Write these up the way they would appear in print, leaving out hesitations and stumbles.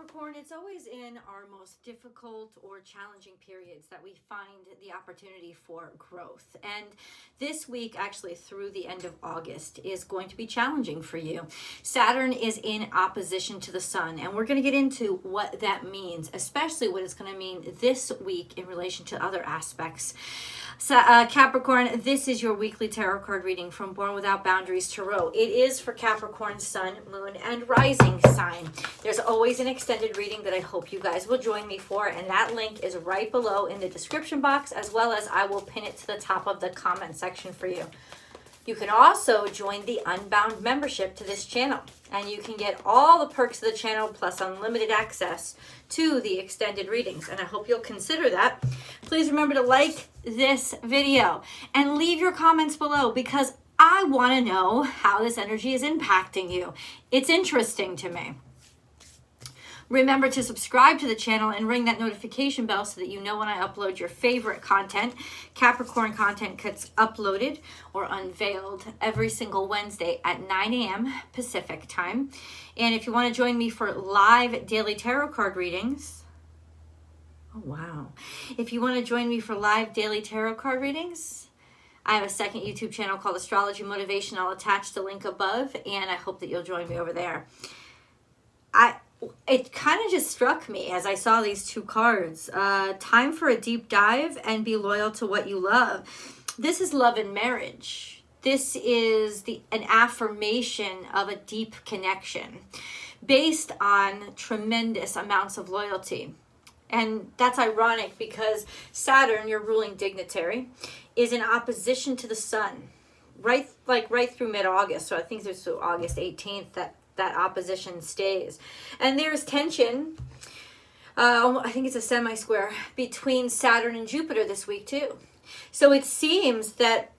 Capricorn, it's always in our most difficult or challenging periods that we find the opportunity for growth. And this week, actually through the end of August, is going to be challenging for you. Saturn is in opposition to the sun, and we're going to get into what that means, especially what it's going to mean this week in relation to other aspects. So, Capricorn, this is your weekly tarot card reading from Born Without Boundaries Tarot. It is for Capricorn, Sun, Moon, and Rising sign. There's always an extended reading that I hope you guys will join me for, and that link is right below in the description box, as well as I will pin it to the top of the comment section for you. You can also join the Unbound membership to this channel, and you can get all the perks of the channel plus unlimited access to the extended readings, and I hope you'll consider that. Please remember to like this video and leave your comments below, because I want to know how this energy is impacting you. It's interesting to me. Remember to subscribe to the channel and ring that notification bell so that you know when I upload your favorite content. Capricorn content gets uploaded or unveiled every single Wednesday at 9 a.m. Pacific time. And if you want to join me for live daily tarot card readings, oh wow. If you want to join me for live daily tarot card readings, I have a second YouTube channel called Astrology Motivation. I'll attach the link above, and I hope that you'll join me over there. It kind of just struck me as I saw these two cards. Time for a deep dive and be loyal to what you love. This is love and marriage. This is an affirmation of a deep connection based on tremendous amounts of loyalty. And that's ironic because Saturn, your ruling dignitary, is in opposition to the sun right through mid-August. So I think there's through August 18th that opposition stays. And there's tension, I think it's a semi-square, between Saturn and Jupiter this week too. So it seems that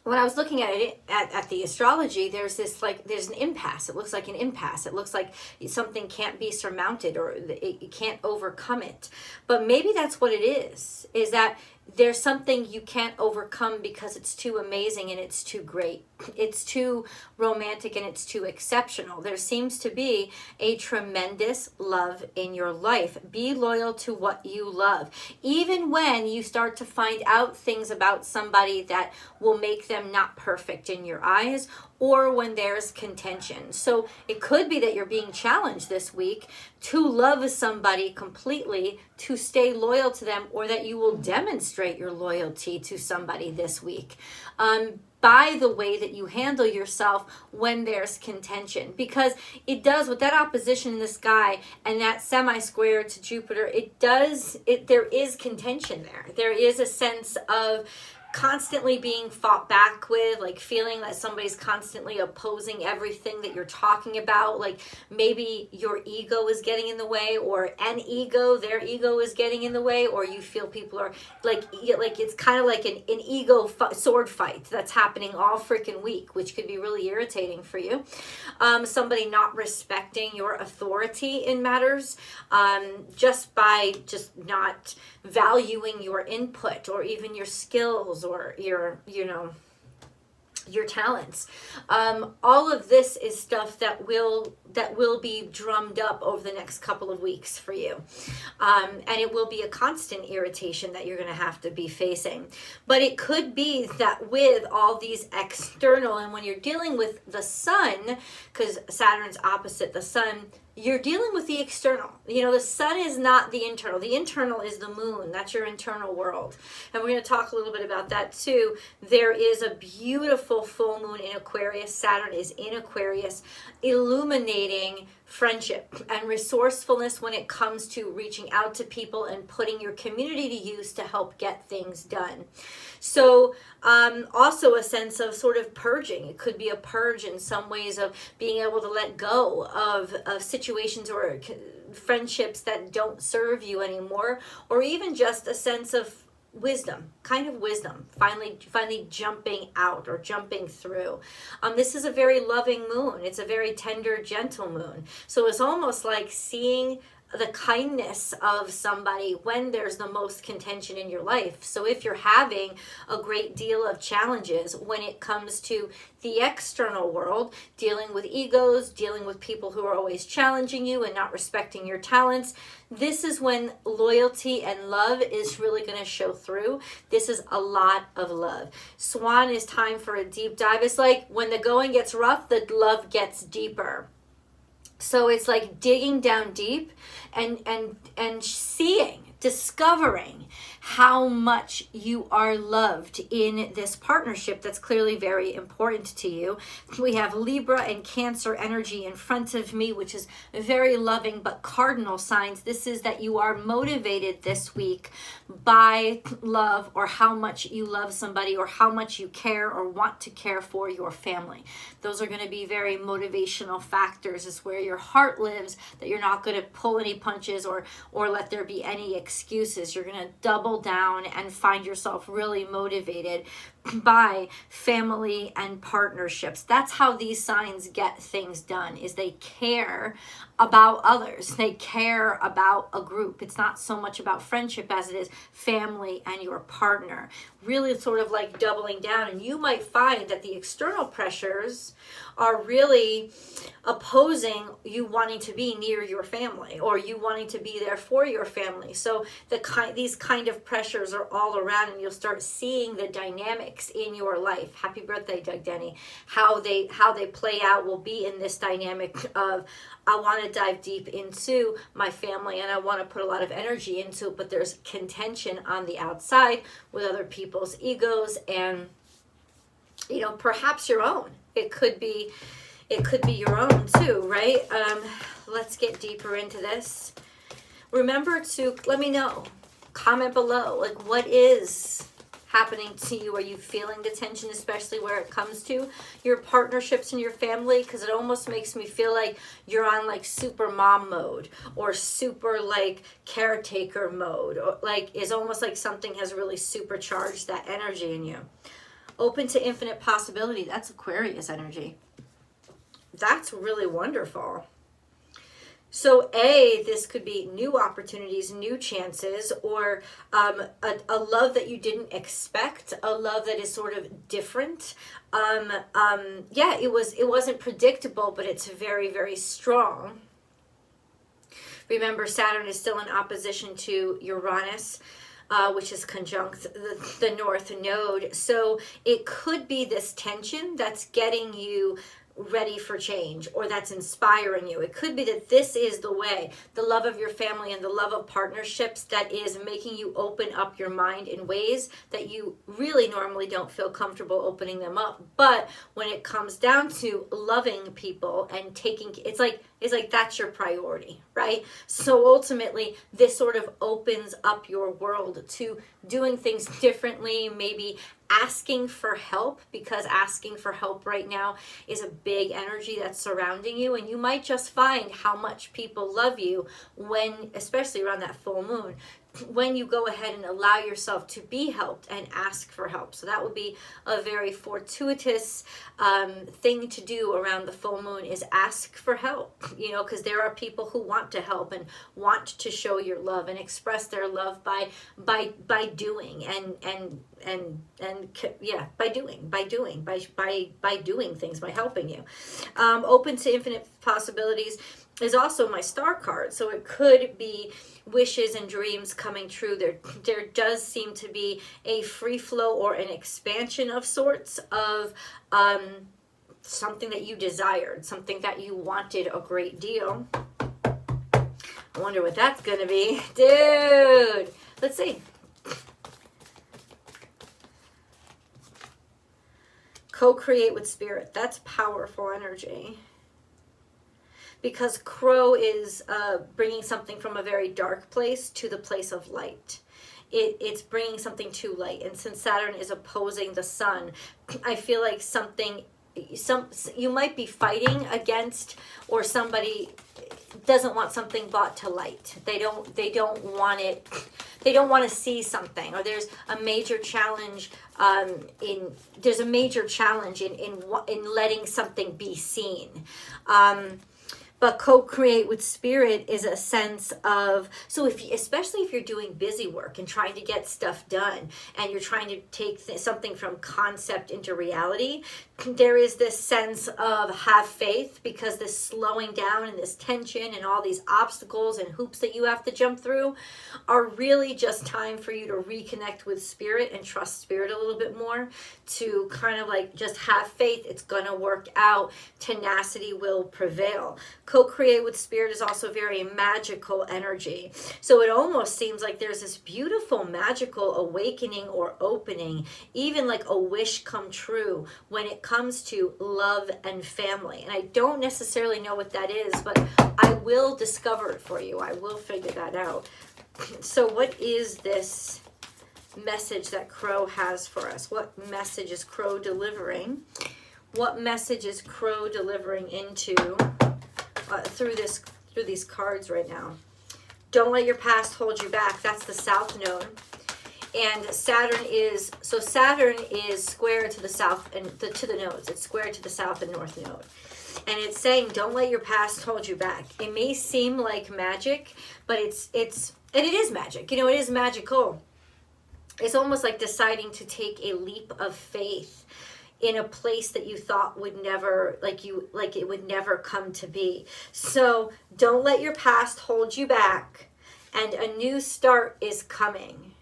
when I was looking at it, at the astrology, there's an impasse. It looks like an impasse. It looks like something can't be surmounted, or you can't overcome it. But maybe that's what it is that there's something you can't overcome because it's too amazing and it's too great. It's too romantic and it's too exceptional. There seems to be a tremendous love in your life. Be loyal to what you love. Even when you start to find out things about somebody that will make them not perfect in your eyes, or when there's contention. So it could be that you're being challenged this week to love somebody completely, to stay loyal to them, or that you will demonstrate your loyalty to somebody this week by the way that you handle yourself when there's contention. Because it does, with that opposition in the sky and that semi-square to Jupiter, there is contention there. There is a sense of constantly being fought back with, like feeling that somebody's constantly opposing everything that you're talking about. Like maybe your ego is getting in the way, or their ego is getting in the way, or you feel people are like it's kind of like an ego sword fight that's happening all freaking week, which could be really irritating for you. Somebody not respecting your authority in matters, just not valuing your input or even your skills or your talents. All of this is stuff that will be drummed up over the next couple of weeks for you. And it will be a constant irritation that you're going to have to be facing. But it could be that with all these external, and when you're dealing with the sun, because Saturn's opposite the sun, you're dealing with the external. The sun is not the internal. The internal is the moon. That's your internal world. And we're going to talk a little bit about that too. There is a beautiful full moon in Aquarius. Saturn is in Aquarius, illuminating friendship and resourcefulness when it comes to reaching out to people and putting your community to use to help get things done. So also a sense of sort of purging. It could be a purge in some ways of being able to let go of situations or friendships that don't serve you anymore, or even just a sense of wisdom, finally jumping out or jumping through. This is a very loving moon. It's a very tender, gentle moon. So it's almost like seeing the kindness of somebody when there's the most contention in your life. So if you're having a great deal of challenges when it comes to the external world, dealing with egos, dealing with people who are always challenging you and not respecting your talents, this is when loyalty and love is really going to show through. This is a lot of love. Swan is time for a deep dive. It's like when the going gets rough, the love gets deeper. So it's like digging down deep and seeing, discovering how much you are loved in this partnership that's clearly very important to you. We have Libra and Cancer energy in front of me, which is very loving, but cardinal signs. This is that you are motivated this week by love, or how much you love somebody, or how much you care or want to care for your family. Those are going to be very motivational factors. Is where your heart lives, that you're not going to pull any punches or let there be any excuses. You're going to double down and find yourself really motivated by family and partnerships. That's how these signs get things done, is they care about others. They care about a group. It's not so much about friendship as it is family and your partner. Really sort of like doubling down. And you might find that the external pressures are really opposing you wanting to be near your family, or you wanting to be there for your family. So these kind of pressures are all around, and you'll start seeing the dynamics in your life. Happy birthday, Doug Denny. How they play out will be in this dynamic of, I want to dive deep into my family and I want to put a lot of energy into it, but there's contention on the outside with other people's egos and, you know, perhaps your own. It could be your own too, right? Let's get deeper into this. Remember to let me know, comment below, like, what is happening to you? Are you feeling the tension, especially where it comes to your partnerships and your family? Because it almost makes me feel like you're on like super mom mode, or super like caretaker mode, or like is almost like something has really supercharged that energy in you. Open to infinite possibility. That's Aquarius energy. That's really wonderful. So this could be new opportunities, new chances, or a love that you didn't expect, a love that is sort of different. Yeah, it wasn't predictable, but it's very, very strong. Remember, Saturn is still in opposition to Uranus, which is conjunct the North Node. So it could be this tension that's getting you ready for change, or that's inspiring you. It could be that this is the way, the love of your family and the love of partnerships, that is making you open up your mind in ways that you really normally don't feel comfortable opening them up. But when it comes down to loving people and taking, it's like that's your priority, right? So ultimately, this sort of opens up your world to doing things differently, maybe asking for help, because asking for help right now is a big energy that's surrounding you, and you might just find how much people love you when, especially around that full moon, when you go ahead and allow yourself to be helped and ask for help. So that would be a very fortuitous thing to do around the full moon, is ask for help, you know, because there are people who want to help and want to show your love and express their love by doing by doing things, by helping you. Open to infinite possibilities is also my star card. So it could be wishes and dreams coming true. There does seem to be a free flow or an expansion of sorts of something that you desired, something that you wanted a great deal. I wonder what that's going to be. Dude, let's see. Co-create with spirit. That's powerful energy. Because Crow is bringing something from a very dark place to the place of light. It's bringing something to light. And since Saturn is opposing the sun, I feel like you might be fighting against, or somebody doesn't want something brought to light. They don't want it. They don't want to see something, or there's a major challenge in letting something be seen. But But co-create with spirit is a sense of, so if you, especially if you're doing busy work and trying to get stuff done and you're trying to take something from concept into reality, there is this sense of have faith, because this slowing down and this tension and all these obstacles and hoops that you have to jump through are really just time for you to reconnect with spirit and trust spirit a little bit more, to kind of like just have faith. It's gonna work out. Tenacity will prevail. Co-create with spirit is also very magical energy. So it almost seems like there's this beautiful magical awakening or opening, even like a wish come true when it comes to love and family. And I don't necessarily know what that is, but I will discover it for you. I will figure that out. So what is this message that Crow has for us? What message is Crow delivering? What message is Crow delivering into through these cards right now? Don't let your past hold you back. That's the South Node. And Saturn is square to the South and to the nodes. It's square to the South and North node. And it's saying, don't let your past hold you back. It may seem like magic, but and it is magic. You know, it is magical. It's almost like deciding to take a leap of faith in a place that you thought would never, like it would never come to be. So don't let your past hold you back, and a new start is coming.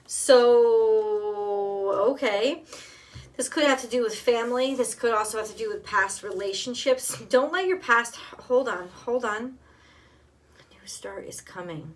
So, okay. This could have to do with family. This could also have to do with past relationships. Don't let your past, hold on. A new start is coming.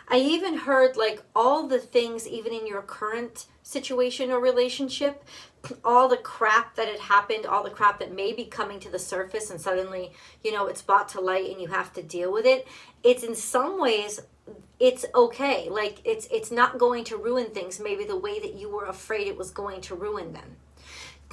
I even heard like all the things, even in your current situation or relationship, all the crap that had happened, all the crap that may be coming to the surface, and suddenly, you know, it's brought to light and you have to deal with it. It's in some ways, it's okay. Like it's not going to ruin things maybe the way that you were afraid it was going to ruin them.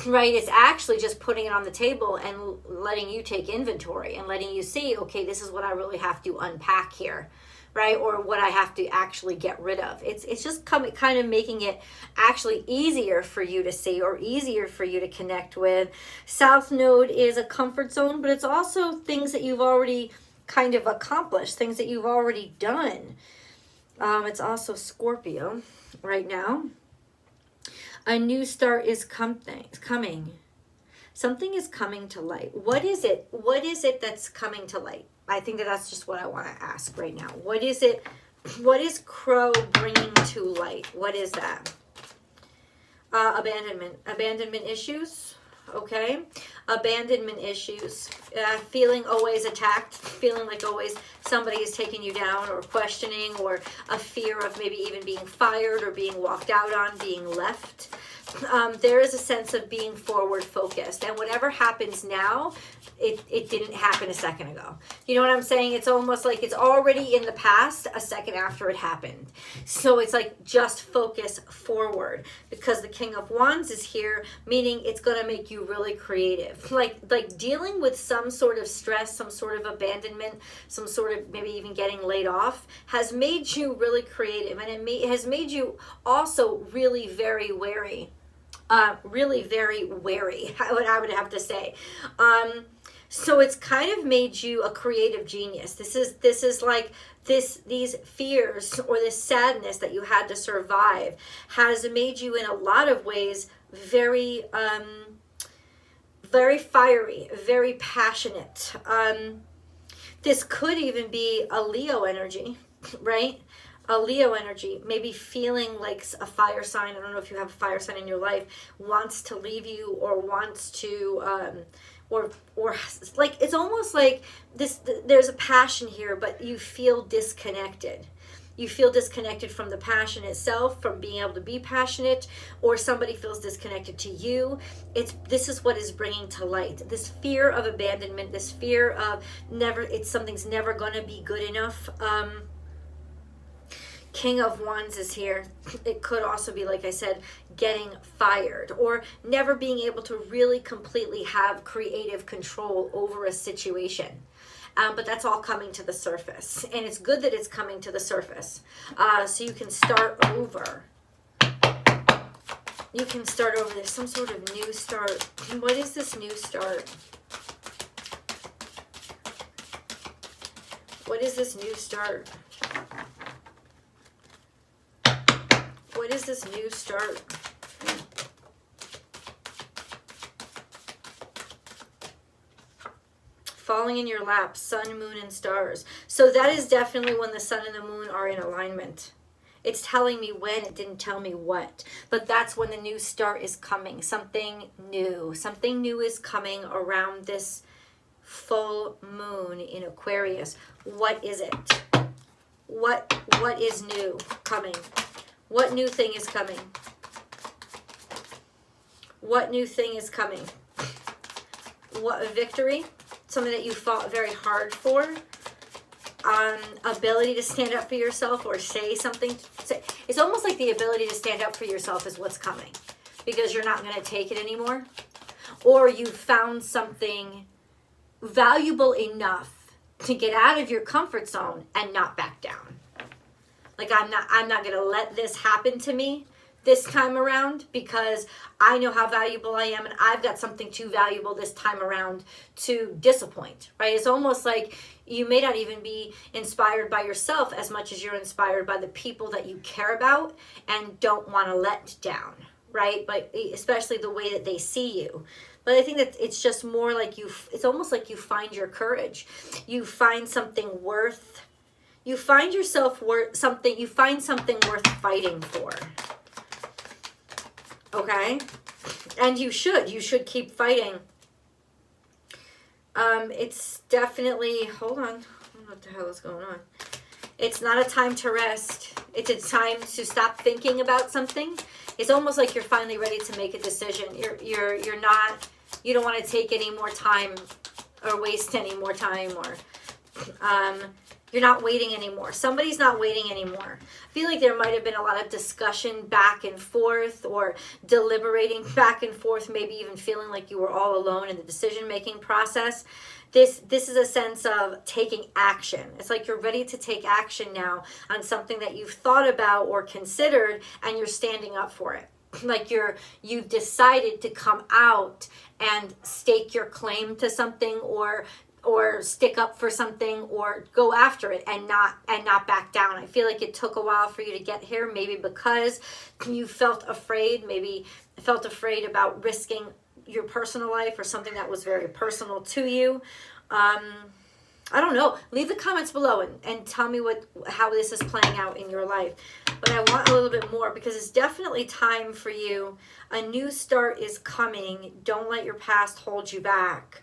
Right? It's actually just putting it on the table and letting you take inventory and letting you see, okay, this is what I really have to unpack here. Right? Or what I have to actually get rid of. It's just kind of making it actually easier for you to see, or easier for you to connect with. South Node is a comfort zone, but it's also things that you've already kind of accomplished, things that you've already done. It's also Scorpio right now. A new start is coming. Something is coming to light. What is it? What is it that's coming to light? I think that's just what I want to ask right now. What is it? What is Crow bringing to light? What is that? Abandonment issues. Okay. Abandonment issues. Feeling always attacked. Feeling like always somebody is taking you down or questioning, or a fear of maybe even being fired or being walked out on, being left. There is a sense of being forward focused, and whatever happens now, it didn't happen a second ago. You know what I'm saying? It's almost like it's already in the past a second after it happened. So it's like just focus forward, because the King of Wands is here, meaning it's going to make you really creative. Like dealing with some sort of stress, some sort of abandonment, some sort of maybe even getting laid off has made you really creative, and it has made you also really very wary. Really very wary, I would have to say. So it's kind of made you a creative genius. This is like these fears or this sadness that you had to survive has made you in a lot of ways very very fiery, very passionate. This could even be a Leo energy, right? A Leo energy, maybe feeling like a fire sign, I don't know if you have a fire sign in your life, wants to leave you, or wants to, or like, it's almost like there's a passion here, but you feel disconnected. You feel disconnected from the passion itself, from being able to be passionate, or somebody feels disconnected to you. This is what is bringing to light this fear of abandonment, this fear of something's never going to be good enough. King of Wands is here. It could also be, like I said, getting fired, or never being able to really completely have creative control over a situation. But that's all coming to the surface. And it's good that it's coming to the surface. So you can start over. You can start over. There's some sort of new start. What is this new start? What is this new start? What is this new start? Falling in your lap, sun, moon, and stars. So that is definitely when the sun and the moon are in alignment. It's telling me when, it didn't tell me what. But that's when the new start is coming. Something new. Something new is coming around this full moon in Aquarius. What is it? What is new coming? What new thing is coming? What new thing is coming? What, a victory? Something that you fought very hard for, ability to stand up for yourself or say something. It's almost like the ability to stand up for yourself is what's coming, because you're not going to take it anymore, or you found something valuable enough to get out of your comfort zone and not back down. Like, I'm not going to let this happen to me this time around, because I know how valuable I am, and I've got something too valuable this time around to disappoint, right? It's almost like you may not even be inspired by yourself as much as you're inspired by the people that you care about and don't want to let down, right? But especially the way that they see you. But I think that it's just more like it's almost like you find your courage. You find something worth, you find yourself worth something, you find something worth fighting for. Okay? And you should keep fighting. It's definitely, hold on, I don't know what the hell is going on. It's not a time to rest. It's a time to stop thinking about something. It's almost like you're finally ready to make a decision. You're not, you don't want to take any more time or waste any more time, or you're not waiting anymore. Somebody's not waiting anymore. I feel like there might have been a lot of discussion back and forth, or deliberating back and forth, maybe even feeling like you were all alone in the decision-making process. This is a sense of taking action. It's like you're ready to take action now on something that you've thought about or considered, and you're standing up for it. Like you've decided to come out and stake your claim to something, or stick up for something, or go after it and not back down. I feel like it took a while for you to get here, maybe because you felt afraid, maybe felt afraid about risking your personal life or something that was very personal to you. I don't know. Leave the comments below and tell me how this is playing out in your life. But I want a little bit more, because it's definitely time for you. A new start is coming. Don't let your past hold you back.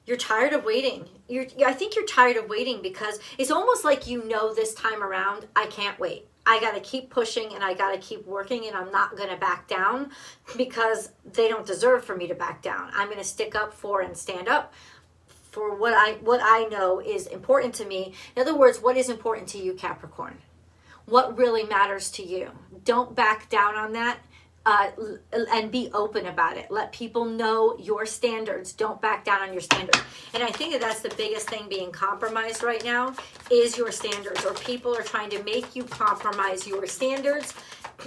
You're tired of waiting. I think you're tired of waiting, because it's almost like this time around, I can't wait. I got to keep pushing, and I got to keep working, and I'm not going to back down, because they don't deserve for me to back down. I'm going to stick up for and stand up for what I know is important to me. In other words, what is important to you, Capricorn? What really matters to you? Don't back down on that. And be open about it. Let people know your standards. Don't back down on your standards. And I think that's the biggest thing being compromised right now, is your standards, or people are trying to make you compromise your standards.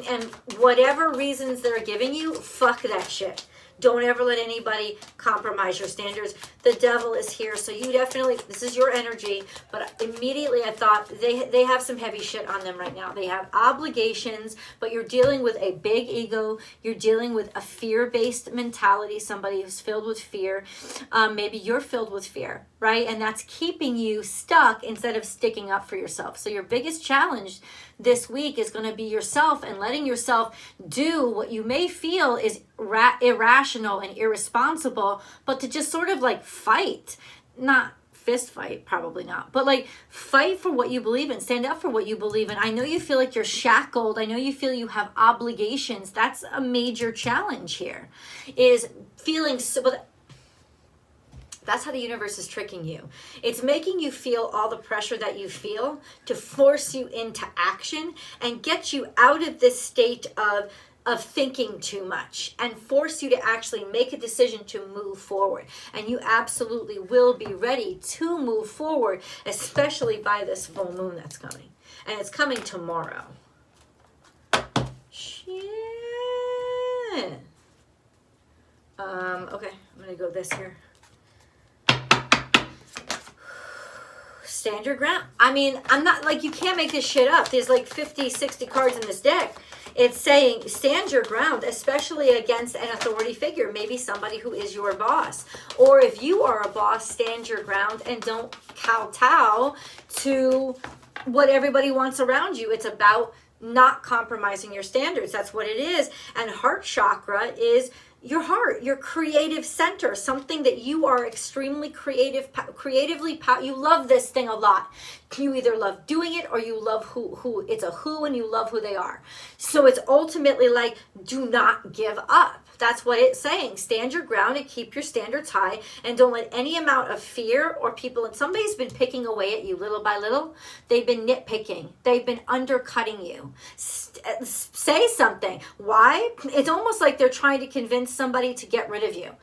And whatever reasons they're giving you, fuck that shit. Don't ever let anybody compromise your standards. The devil is here, so you definitely, this is your energy, but immediately I thought they have some heavy shit on them right now. They have obligations, but you're dealing with a big ego. You're dealing with a fear-based mentality, somebody who's filled with fear. Maybe you're filled with fear, right? And that's keeping you stuck instead of sticking up for yourself. So your biggest challenge this week is going to be yourself, and letting yourself do what you may feel is irrational and irresponsible, but to just sort of like fight, not fist fight, probably not, but like fight for what you believe in, stand up for what you believe in. I know you feel like you're shackled. I know you feel you have obligations. That's a major challenge here, is feeling so, but that's how the universe is tricking you. It's making you feel all the pressure that you feel to force you into action and get you out of this state of thinking too much, and force you to actually make a decision to move forward. And you absolutely will be ready to move forward, especially by this full moon that's coming. And it's coming tomorrow. Shit. Okay, I'm going to go this here. stand your ground. I mean, I'm not like, you can't make this shit up. There's like 50, 60 cards in this deck. It's saying stand your ground, especially against an authority figure, maybe somebody who is your boss. Or if you are a boss, stand your ground and don't kowtow to what everybody wants around you. It's about not compromising your standards. That's what it is. And heart chakra is your heart, your creative center, something that you are extremely you love this thing a lot. You either love doing it or you love who it's a who, and you love who they are. So it's ultimately like, do not give up. That's what it's saying. Stand your ground and keep your standards high, and don't let any amount of fear or people, and somebody's been picking away at you little by little. They've been nitpicking. They've been undercutting you. Say something. Why? It's almost like they're trying to convince somebody to get rid of you.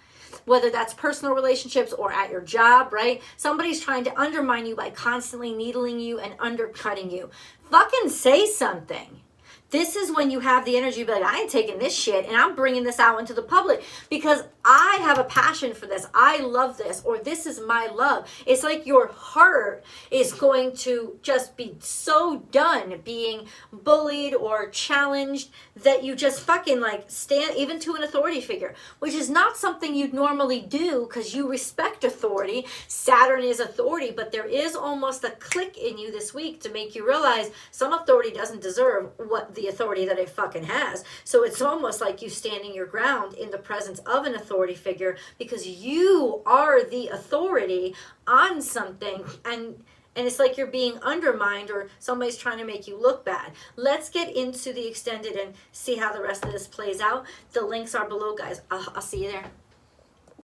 Whether that's personal relationships or at your job, right? Somebody's trying to undermine you by constantly needling you and undercutting you. Fucking say something. This is when you have the energy to be like, I ain't taking this shit and I'm bringing this out into the public because I have a passion for this. I love this, or this is my love. It's like your heart is going to just be so done being bullied or challenged that you just fucking like stand even to an authority figure, which is not something you'd normally do because you respect authority. Saturn is authority, but there is almost a click in you this week to make you realize some authority doesn't deserve what the authority that it fucking has. So it's almost like you standing your ground in the presence of an authority figure because you are the authority on something, and it's like you're being undermined or somebody's trying to make you look bad. Let's get into the extended and see how the rest of this plays out. The links are below, guys. I'll see you there.